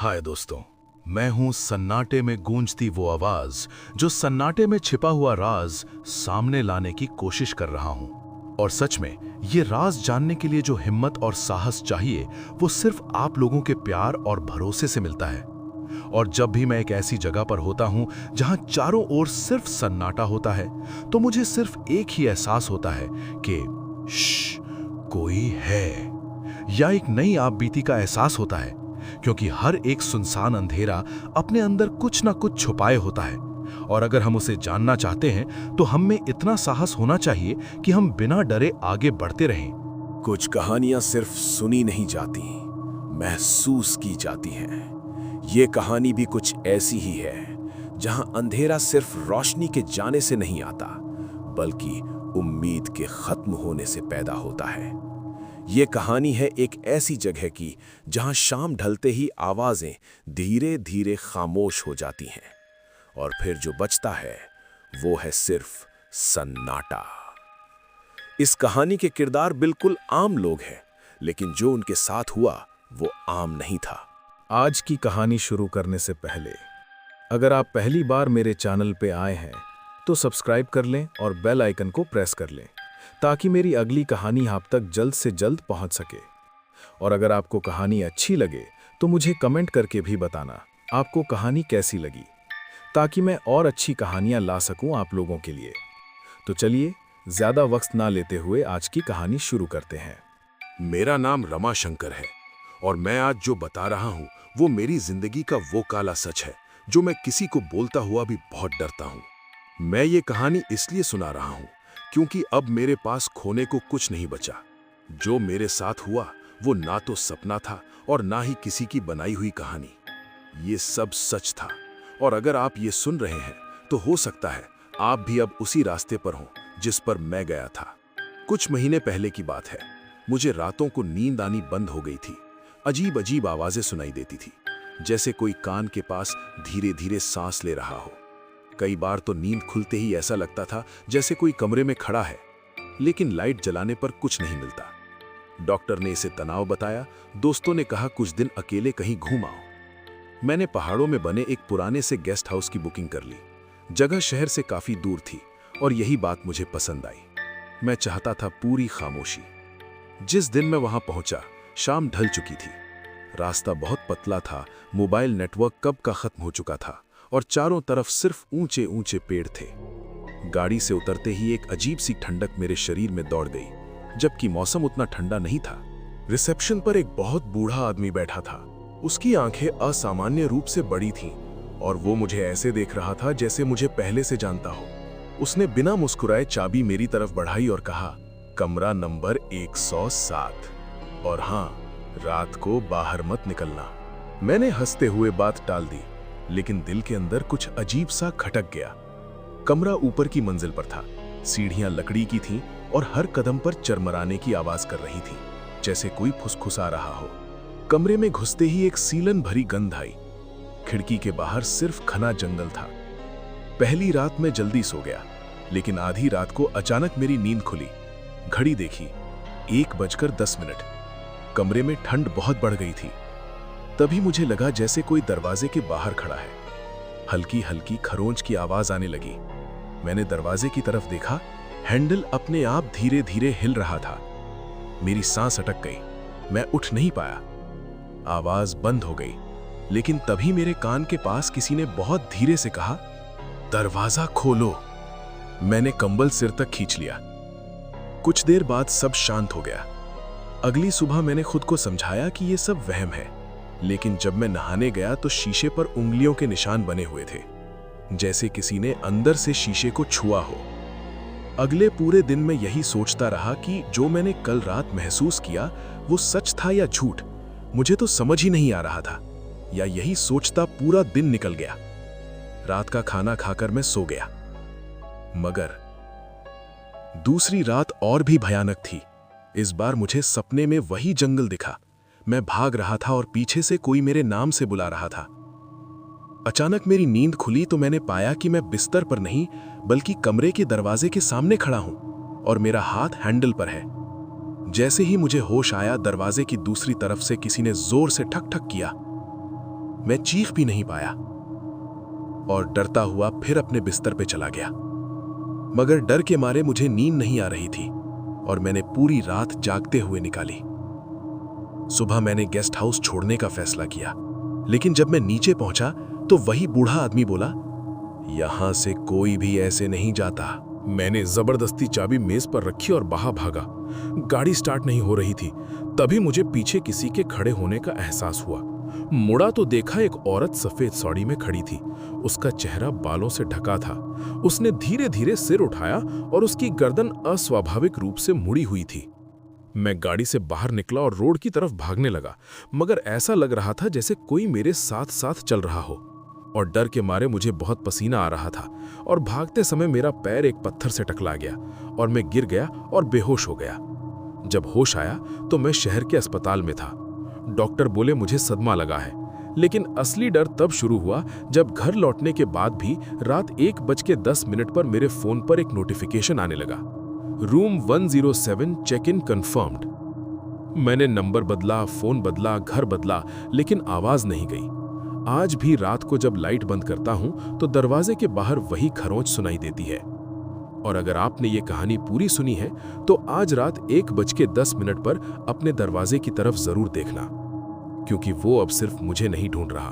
हाय दोस्तों, मैं हूं सन्नाटे में गूंजती वो आवाज जो सन्नाटे में छिपा हुआ राज सामने लाने की कोशिश कर रहा हूं। और सच में ये राज जानने के लिए जो हिम्मत और साहस चाहिए वो सिर्फ आप लोगों के प्यार और भरोसे से मिलता है। और जब भी मैं एक ऐसी जगह पर होता हूं जहां चारों ओर सिर्फ सन्नाटा होता है तो मुझे सिर्फ एक ही एहसास होता है कि श्श, कोई है, या एक नई आपबीती का एहसास होता है, क्योंकि हर एक सुनसान अंधेरा अपने अंदर कुछ ना कुछ छुपाए होता है। और अगर हम उसे जानना चाहते हैं तो हम में इतना साहस होना चाहिए कि हम बिना डरे आगे बढ़ते रहें। कुछ कहानियां सिर्फ सुनी नहीं जाती, महसूस की जाती हैं। ये कहानी भी कुछ ऐसी ही है जहां अंधेरा सिर्फ रोशनी के जाने से नहीं आता, बल्कि उम्मीद के खत्म होने से पैदा होता है। ये कहानी है एक ऐसी जगह की जहां शाम ढलते ही आवाजें धीरे धीरे खामोश हो जाती हैं, और फिर जो बचता है वो है सिर्फ सन्नाटा। इस कहानी के किरदार बिल्कुल आम लोग हैं, लेकिन जो उनके साथ हुआ वो आम नहीं था। आज की कहानी शुरू करने से पहले अगर आप पहली बार मेरे चैनल पे आए हैं तो सब्सक्राइब कर लें और बेल आइकन को प्रेस कर लें ताकि मेरी अगली कहानी आप तक जल्द से जल्द पहुंच सके। और अगर आपको कहानी अच्छी लगे तो मुझे कमेंट करके भी बताना आपको कहानी कैसी लगी, ताकि मैं और अच्छी कहानियां ला सकूं आप लोगों के लिए। तो चलिए ज्यादा वक्त ना लेते हुए आज की कहानी शुरू करते हैं। मेरा नाम रमाशंकर है और मैं आज जो बता रहा हूं वो मेरी जिंदगी का वो काला सच है जो मैं किसी को बोलता हुआ भी बहुत डरता हूं। मैं ये कहानी इसलिए सुना रहा हूं क्योंकि अब मेरे पास खोने को कुछ नहीं बचा। जो मेरे साथ हुआ वो ना तो सपना था और ना ही किसी की बनाई हुई कहानी। ये सब सच था, और अगर आप ये सुन रहे हैं तो हो सकता है आप भी अब उसी रास्ते पर हों जिस पर मैं गया था। कुछ महीने पहले की बात है। मुझे रातों को नींद आनी बंद हो गई थी। अजीब अजीब आवाजें सुनाई देती थी, जैसे कोई कान के पास धीरे धीरे सांस ले रहा हो। कई बार तो नींद खुलते ही ऐसा लगता था जैसे कोई कमरे में खड़ा है, लेकिन लाइट जलाने पर कुछ नहीं मिलता। डॉक्टर ने इसे तनाव बताया। दोस्तों ने कहा कुछ दिन अकेले कहीं घूम आओ। मैंने पहाड़ों में बने एक पुराने से गेस्ट हाउस की बुकिंग कर ली। जगह शहर से काफी दूर थी और यही बात मुझे पसंद आई। मैं चाहता था पूरी खामोशी। जिस दिन मैं वहां पहुंचा शाम ढल चुकी थी। रास्ता बहुत पतला था, मोबाइल नेटवर्क कब का खत्म हो चुका था और चारों तरफ सिर्फ ऊंचे ऊंचे पेड़ थे। गाड़ी से उतरते ही एक अजीब सी ठंडक मेरे शरीर में दौड़ गई, जबकि मौसम उतना ठंडा नहीं था। रिसेप्शन पर एक बहुत बूढ़ा आदमी बैठा था। उसकी आंखें असामान्य रूप से बड़ी थीं और वो मुझे ऐसे देख रहा था जैसे मुझे पहले से जानता हो। उसने बिना मुस्कुराए चाबी मेरी तरफ बढ़ाई और कहा, कमरा नंबर 107, और हाँ, रात को बाहर मत निकलना। मैंने हंसते हुए बात टाल दी, लेकिन दिल के अंदर कुछ अजीब सा खटक गया। कमरा ऊपर की मंजिल पर था। सीढ़ियां लकड़ी की थीं और हर कदम पर चरमराने की आवाज कर रही थी, जैसे कोई फुसफुसा रहा हो। कमरे में घुसते ही एक सीलन भरी गंध आई। खिड़की के बाहर सिर्फ घना जंगल था। पहली रात में जल्दी सो गया, लेकिन आधी रात को अचानक मेरी नींद खुली। घड़ी देखी, 1:10। कमरे में ठंड बहुत बढ़ गई थी। तभी मुझे लगा जैसे कोई दरवाजे के बाहर खड़ा है। हल्की हल्की खरोंच की आवाज आने लगी। मैंने दरवाजे की तरफ देखा। हैंडल अपने आप धीरे धीरे हिल रहा था। मेरी सांस अटक गई। मैं उठ नहीं पाया। आवाज बंद हो गई, लेकिन तभी मेरे कान के पास किसी ने बहुत धीरे से कहा, दरवाजा खोलो। मैंने कंबल सिर तक खींच लिया। कुछ देर बाद सब शांत हो गया। अगली सुबह मैंने खुद को समझाया कि यह सब वहम है, लेकिन जब मैं नहाने गया तो शीशे पर उंगलियों के निशान बने हुए थे, जैसे किसी ने अंदर से शीशे को छुआ हो। अगले पूरे दिन मैं यही सोचता रहा कि जो मैंने कल रात महसूस किया वो सच था या झूठ। मुझे तो समझ ही नहीं आ रहा था, या यही सोचता पूरा दिन निकल गया। रात का खाना खाकर मैं सो गया, मगर दूसरी रात और भी भयानक थी। इस बार मुझे सपने में वही जंगल दिखा। मैं भाग रहा था और पीछे से कोई मेरे नाम से बुला रहा था। अचानक मेरी नींद खुली तो मैंने पाया कि मैं बिस्तर पर नहीं बल्कि कमरे के दरवाजे के सामने खड़ा हूं और मेरा हाथ हैंडल पर है। जैसे ही मुझे होश आया, दरवाजे की दूसरी तरफ से किसी ने जोर से ठक ठक किया। मैं चीख भी नहीं पाया और डरता हुआ फिर अपने बिस्तर पे चला गया। मगर डर के मारे मुझे नींद नहीं आ रही थी और मैंने पूरी रात जागते हुए निकाली। सुबह मैंने गेस्ट हाउस छोड़ने का फैसला किया, लेकिन जब मैं नीचे पहुंचा तो वही बूढ़ा आदमी बोला, यहां से कोई भी ऐसे नहीं जाता। मैंने जबरदस्ती चाबी मेज पर रखी और बाहर भागा। गाड़ी स्टार्ट नहीं हो रही थी। तभी मुझे पीछे किसी के खड़े होने का एहसास हुआ। मुड़ा तो देखा एक औरत सफेद साड़ी में खड़ी थी। उसका चेहरा बालों से ढका था। उसने धीरे धीरे सिर उठाया और उसकी गर्दन अस्वाभाविक रूप से मुड़ी हुई थी। मैं गाड़ी से बाहर निकला और रोड की तरफ भागने लगा, मगर ऐसा लग रहा था जैसे कोई मेरे साथ साथ चल रहा हो। और डर के मारे मुझे बहुत पसीना आ रहा था और भागते समय मेरा पैर एक पत्थर से टकरा गया और मैं गिर गया और बेहोश हो गया। जब होश आया तो मैं शहर के अस्पताल में था। डॉक्टर बोले मुझे सदमा लगा है, लेकिन असली डर तब शुरू हुआ जब घर लौटने के बाद भी रात 1:10 पर मेरे फोन पर एक नोटिफिकेशन आने लगा, रूम 107 चेक इन कंफर्म्ड। मैंने नंबर बदला, फोन बदला, घर बदला, लेकिन आवाज नहीं गई। आज भी रात को जब लाइट बंद करता हूं तो दरवाजे के बाहर वही खरोंच सुनाई देती है। और अगर आपने ये कहानी पूरी सुनी है तो आज रात 1:10 पर अपने दरवाजे की तरफ जरूर देखना, क्योंकि वो अब सिर्फ मुझे नहीं ढूंढ रहा।